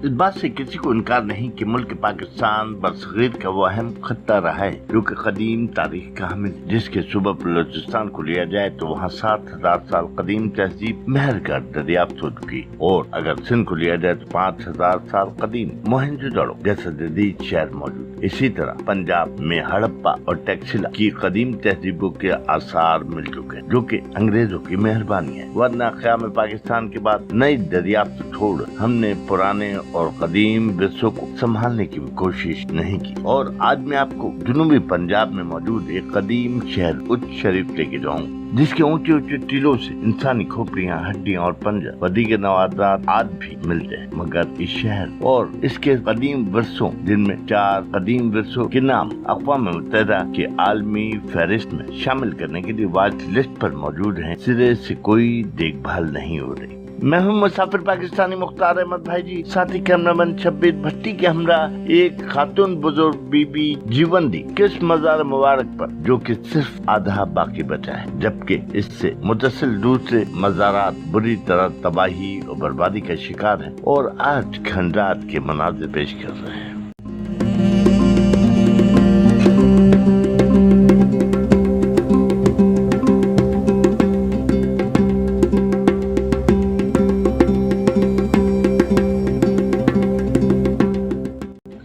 इस बात से किसी को इनकार नहीं कि मुल्क पाकिस्तान बरसगीर का वो अहम खत्ता रहा है जो कि कदीम तारीख का हामिल, जिसके सूबा बलूचिस्तान को लिया जाए तो वहाँ 7,000 साल कदीम तहजीब मेहरगढ़ दरियाफ्त हो चुकी, और अगर सिंध को लिया जाए तो 5,000 साल कदीम मोहनजोदड़ो जैसा जदीद शहर मौजूद। इसी तरह पंजाब में हड़प्पा और टैक्सिला की कदीम तहजीबों के आसार मिल चुके हैं, जो कि अंग्रेजों की मेहरबानी है, वरना क़याम पाकिस्तान के बाद नई दरियाफ्त छोड़ हमने पुराने और कदीम विरसों को संभालने की कोशिश नहीं की। और आज मैं आपको जनूबी पंजाब में मौजूद एक कदीम शहर उच्च शरीफ लेके जाऊंगा, जिसके ऊंचे ऊंचे टीलों से इंसानी खोपड़ियां, हड्डियां और पंजा वदी के नवाजात आज भी मिलते हैं। मगर इस शहर और इसके कदीम विरसों, जिनमें 4 कदीम विरसों के नाम अक़वाम मुत्तहिदा के आलमी फहरिस्त में शामिल करने के लिए वाच लिस्ट पर मौजूद हैं, सिरे से कोई देखभाल नहीं हो रही। मैं हूं मुसाफिर पाकिस्तानी मुख्तार अहमद भाई जी, साथी कैमरामैन शब्बीर भट्टी के हमरा एक खातून बुजुर्ग बीबी जीवन दी किस मजार मुबारक पर, जो कि सिर्फ आधा बाकी बचा है, जबकि इससे मुतसिल दूसरे मजारात बुरी तरह तबाही और बर्बादी का शिकार है और आज खंडात के मनाजिर पेश कर रहे हैं।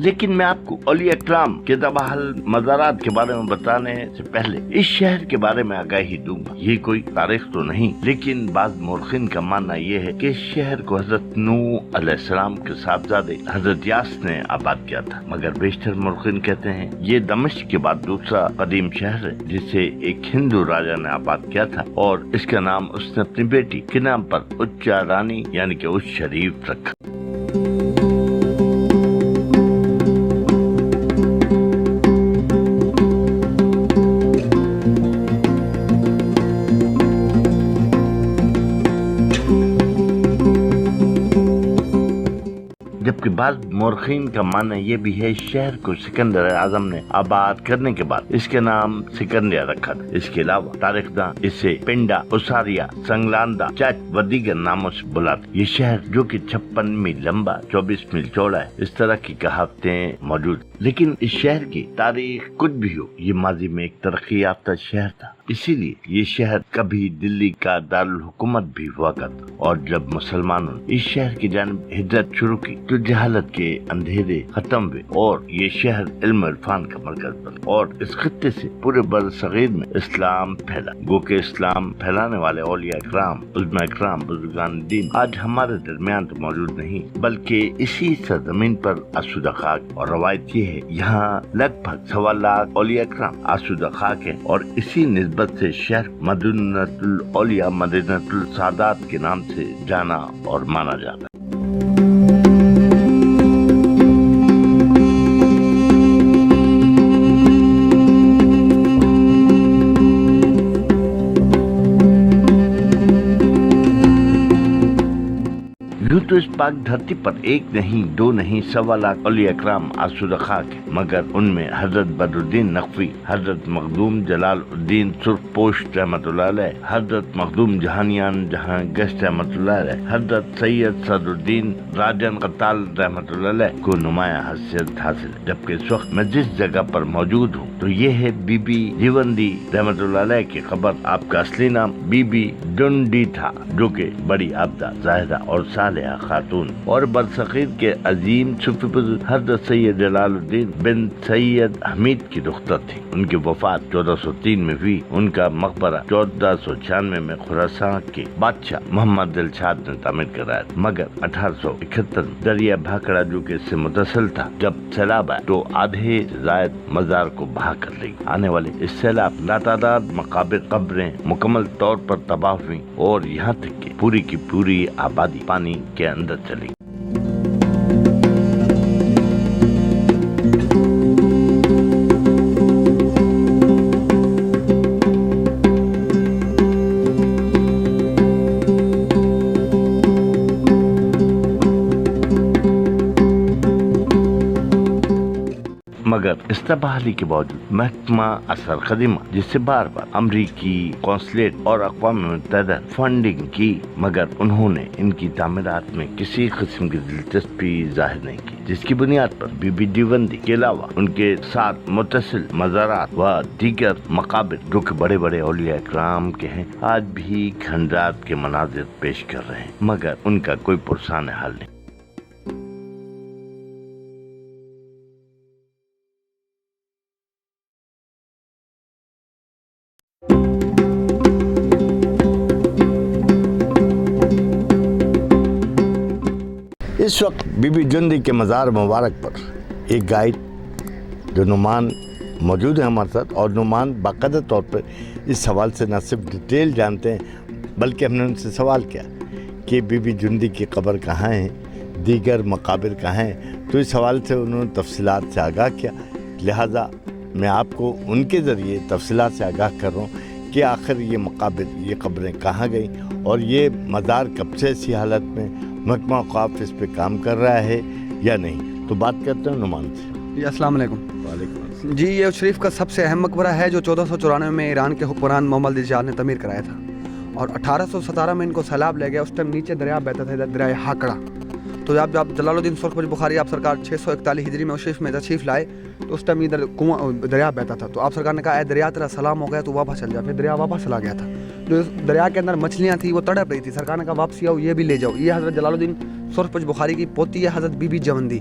लेकिन मैं आपको औलिया इकराम के तबाहल मज़ारात के बारे में बताने से पहले इस शहर के बारे में आगाही दूंगा। ये कोई तारीख तो नहीं, लेकिन बाज़ मुर्खिन का मानना ये है कि इस शहर को हजरत नूह अलैहिस्सलाम के साहबजादे हजरत यास ने आबाद किया था, मगर बेशतर मुर्खिन कहते हैं ये दमिश्क के बाद दूसरा कदीम शहर है जिसे एक हिंदू राजा ने आबाद किया था, और इसका नाम उसने अपनी बेटी के नाम पर उच्चा रानी यानी कि उच्च शरीफ रखा। जबकि बाद मोरखीन का मानना ये भी है इस शहर को सिकंदर आजम ने आबाद करने के बाद इसके नाम सिकंदिया रखा था। इसके अलावा तारीखदां इसे पिंडा, उसारिया, संगलांदा, चच व दीगर नामों से बुलाते। ये शहर जो कि 56 मील लंबा, 24 मील चौड़ा है, इस तरह की कहावतें मौजूद। लेकिन इस शहर की तारीख कुछ भी हो, ये माजी में एक तरक्की याफ्ता शहर था, इसीलिए ये शहर कभी दिल्ली का दारुल हुकूमत भी हुआ करता। और जब मुसलमानों ने इस शहर की जानिब हिजरत शुरू की तो जहालत के अंधेरे खत्म हुए और ये शहर इल्म इरफान का मरकज बना, और इस खत्ते से पूरे बरसगीर में इस्लाम फैला। गो के इस्लाम फैलाने वाले औलिया इकराम, उलमा इकराम, बुजुर्गान दीन आज हमारे दरमियान तो मौजूद नहीं, बल्कि इसी सरजमीन पर आसूदा खाक। और रवायत ये है यहाँ लगभग 1.25 लाख औलिया इकराम आसूदा खाक है, और इसी निस्बत से शहर मदीनतुल औलिया, मदीनतुल सादात के नाम से जाना और माना जाता है। तो इस पाक धरती पर एक नहीं, 2 नहीं, 1.25 लाख औलिया इकराम आसूदा खाक है, मगर उनमें हजरत बदरुद्दीन नकवी, हजरत मखदूम जलालुद्दीन सुर्खपोश रहमतुल्लाह अलैह, हजरत मखदूम जहानियान जहां गश्त रहमतुल्लाह अलैह, हजरत सैयद सदरुद्दीन राजन कताल रहमतुल्लाह अलैह को नुमाया हैसियत हासिल है। जबकि इस वक्त मैं जिस जगह पर मौजूद हूँ तो ये है बीबी जीवंदी रहमतुल्लाह अलैह की कब्र। आपका असली नाम बीबी डुंडी था, जो कि बड़ी आबदा, जाहिदा और सालिहा खातून और बरसगीर के अजीम सूफी बुजुर्ग हजरत सैयद जलालुद्दीन बिन सैयद हमीद की दुख्तर थी। उनकी वफात 1403 में हुई। उनका मकबरा 1496 में खुरासान के बादशाह मोहम्मद दिलशाद ने तामीर कराया, मगर 1871 दरिया भाखड़ा जो कि इससे मुतसिल था, जब सैलाब आया तो आधे से जायद मजार को बहा कर ले। आने वाले इस सैलाब लातादाद मकाबिर, कब्रें मुकम्मल तौर पर तबाह हुई और यहाँ तक कि पूरी की पूरी आबादी पानी के अंदर चली। मगर इस्तबहाली के बावजूद महकमा असर खदीमा जिससे बार बार अमरीकी कौंसलेट और अक़वाम मुत्तहिदा फंडिंग की, मगर उन्होंने इनकी तामीरात में किसी किस्म की दिलचस्पी जाहिर नहीं की, जिसकी बुनियाद पर बीबी दीवबंदी के अलावा उनके साथ मुत्तसिल मज़ारात व दीगर मकाबिर जो कि बड़े बड़े औलिया इकराम के हैं आज भी खंडात के मनाजिर पेश कर रहे हैं, मगर उनका कोई पुरसान हल नहीं। इस वक्त बीबी जुंदी के मज़ार मुबारक पर एक गाइड जो नुमान मौजूद है हमारे साथ, और नुमान बाकायदा तौर पर इस सवाल से न सिर्फ डिटेल जानते हैं बल्कि हमने उनसे सवाल किया कि बीबी जुंदी की कब्र कहाँ है, दीगर मकाबिर कहाँ हैं, तो इस सवाल से उन्होंने तफसीलात से आगाह किया। लिहाजा मैं आपको उनके ज़रिए तफसीलात से आगाह कर रहा हूँ कि आखिर ये मकाबिर, ये कब्रें कहाँ गई और ये मज़ार कब से ऐसी हालत में महकमा औक़ाफ़ इस पे काम कर रहा है या नहीं। तो बात करते हैं नुमान से। जी अस्सलाम वालेकुम। वालेकुम। जी ये शरीफ का सबसे अहम मकबरा है जो 1494 में ईरान के हुक्मरान मोहम्मद इजाज़ ने तमीर कराया था, और 1817 में इनको सैलाब ले गया। उस टाइम नीचे दरिया बहता था, इधर दरिया हाकड़ा। तो जब जलालुद्दीन सुरखपुर बुखारी आप सरकार 641 हिजरी में उस शरीफ में तशरीफ़ लाए तो उस टाइम इधर कुआं दरिया बहता था। तो आप सरकार ने कहा दरिया तेरा सलाम हो गया तो वापस चल जा। फिर दरिया वापस चला गया था। जो दरिया के अंदर मछलियाँ थी वो तड़प रही थी। सरकार ने कहा वापसी आओ, ये भी ले जाओ। ये हज़रत जलालुद्दीन सुरखपुर बुखारी की पोती है हज़रत बीबी जवंदी,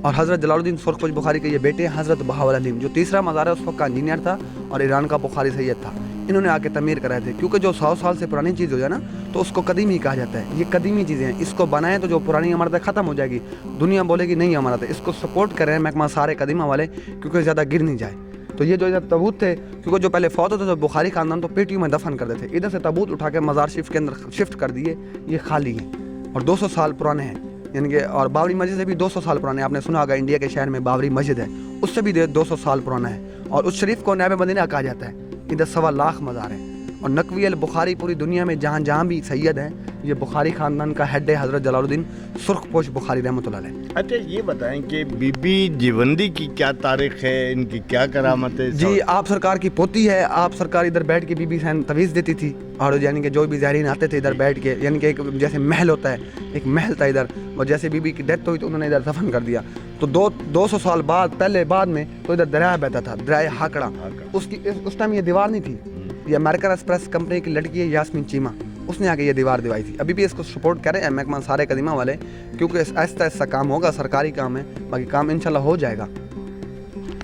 और हज़रत जलालुद्दीन सुरखपुर बुखारी के ये बेटे हैं हज़रत बहाउल अलीम, जो तीसरा मज़ार है उस वक्त का इंजीनियर था और ईरान का बुखारी सैयद था। इन्होंने आके तमीर कराए थे, क्योंकि जो 100 साल से पुरानी चीज़ हो जाए ना तो उसको कदीमी कहा जाता है। ये कदीमी चीज़ें हैं, इसको बनाएं तो जो पुरानी इमारतें ख़त्म हो जाएगी, दुनिया बोलेगी नहीं इमारत है। इसको सपोर्ट कर रहे हैं महकमा सारे कदीमा वाले, क्योंकि ज़्यादा गिर नहीं जाए। तो ये जो इधर तबूत थे, क्योंकि जो पहले फौत होते थे बुखारी खानदान तो पेटियों में दफन करते थे, इधर से तबूत उठा के मज़ार शरीफ के अंदर शिफ्ट कर दिए। ये खाली हैं और 200 साल पुराने हैं, यानी कि और बाबरी मस्जिद से भी 200 साल पुराने। आपने सुना होगा इंडिया के शहर में बाबरी मस्जिद है, उससे भी 200 साल पुराना है। और उस शरीफ को नैब मदीना कहा जाता है। इधर 1.25 लाख मज़ार हैं। और नकवी अल बुखारी पूरी दुनिया में जहाँ जहाँ भी सैयद हैं, ये बुखारी ख़ानदान का हेड है हज़रत जलालुद्दीन सुरखपोश बुखारी रहमतुल्लाह अलैह। अच्छा ये बताएं कि बीबी दीवबंदी की क्या तारीख है, इनकी क्या करामत है? जी आप सरकार की पोती है। आप सरकार इधर बैठ के बीबी सहन तवीज़ देती थी, और यानी कि जो भी ज़ाहिरीन आते थे इधर बैठ के, यानी कि एक जैसे महल होता है, एक महल था इधर। और जैसे बीबी की डेथ हुई तो उन्होंने इधर दफन कर दिया। तो 200 साल बाद में तो इधर दरिया बहता था, दरिया हाकड़ा। उस टाइम ये दीवार नहीं थी। ये अमेरिकन एक्सप्रेस कंपनी की लड़की है यास्मीन चीमा, उसने आके ये दीवार दिवाई थी। अभी भी इसको सपोर्ट कर रहे हैं महकमा सारे कदीमा वाले, क्योंकि ऐसा काम होगा, सरकारी काम है, बाकी काम इंशाल्लाह हो जाएगा।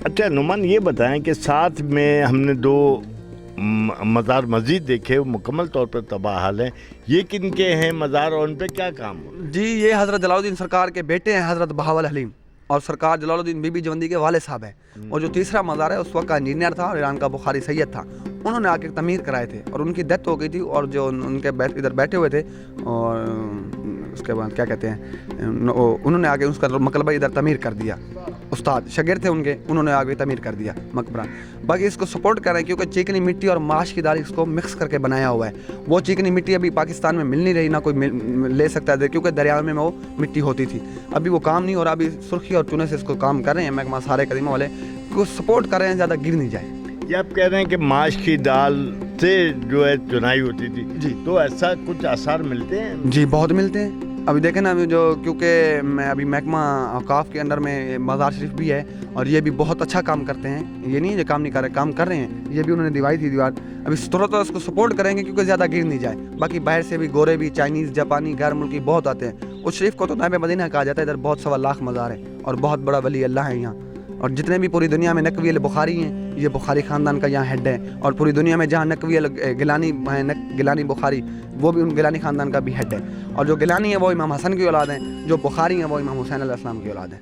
अच्छा नुमान ये बताएं कि साथ में हमने 2 मज़ार मस्जिद देखे, वो मुकम्मल तौर पर तबाह हाल हैं। ये किन के हैं मज़ार और उन पर क्या काम हो? जी ये हज़रत जलालुद्दीन सरकार के बेटे हैं हज़रत बहाउल अलीम, और सरकार जलालुद्दीन बीबी जवंदी के वाले साहब हैं। और जो तीसरा मज़ार है उस वक्त का इंजीनियर था और ईरान का बुखारी सैयद था। उन्होंने आके तमीर कराए थे और उनकी डेथ हो गई थी। और जो उनके इधर बैठे हुए थे, और उसके बाद क्या कहते हैं, उन्होंने आगे उसका मकबरा इधर तमीर कर दिया। उस्ताद शागिर्द थे उनके, उन्होंने आगे तमीर कर दिया मकबरा। बाकी इसको सपोर्ट कर रहे हैं, क्योंकि चिकनी मिट्टी और माश की दाल इसको मिक्स करके बनाया हुआ है। वो चिकनी मिट्टी अभी पाकिस्तान में मिल नहीं रही, ना कोई ले सकता है, क्योंकि दरिया में वो मिट्टी होती थी। अभी वो काम नहीं हो रहा। अभी सुर्खी और चूने से इसको काम कर रहे हैं महकमा सारे कदीमा वाले, को सपोर्ट कर रहे हैं, ज़्यादा गिर नहीं जाए। ये आप कह रहे हैं कि माश की दाल से जो है चुनाई होती थी जी, तो ऐसा कुछ आसार मिलते हैं? जी बहुत मिलते हैं। अभी देखें ना, जो क्योंकि मैं अभी महकमा औक़ाफ़ के अंदर में मज़ार शरीफ भी है, और ये भी बहुत अच्छा काम करते हैं। ये नहीं है जो काम नहीं कर रहे, काम कर रहे हैं। ये भी उन्होंने दिवाई थी दीवार। अभी थोड़ा इसको सपोर्ट करेंगे, क्योंकि ज़्यादा गिर नहीं जाए। बाकी बाहर से भी गोरे भी, चाइनीज़, जापानी, गैर मुल्की बहुत आते हैं। उस शरीफ को तो नैब मदीना कहा जाता है। इधर बहुत 1.25 लाख मज़ार है और बहुत बड़ा वली अल्लाह है यहाँ। और जितने भी पूरी दुनिया में नकवी अल बुखारी हैं, ये बुखारी ख़ानदान का यहाँ हेड है। और पूरी दुनिया में जहाँ नकवी अल गिलानी बुखारी, वो भी उन गिलानी ख़ानदान का भी हेड है। और जो गिलानी है वो इमाम हसन की औलाद हैं, जो बुखारी हैं वो इमाम हुसैन अलैहिस्सलाम की औलाद है।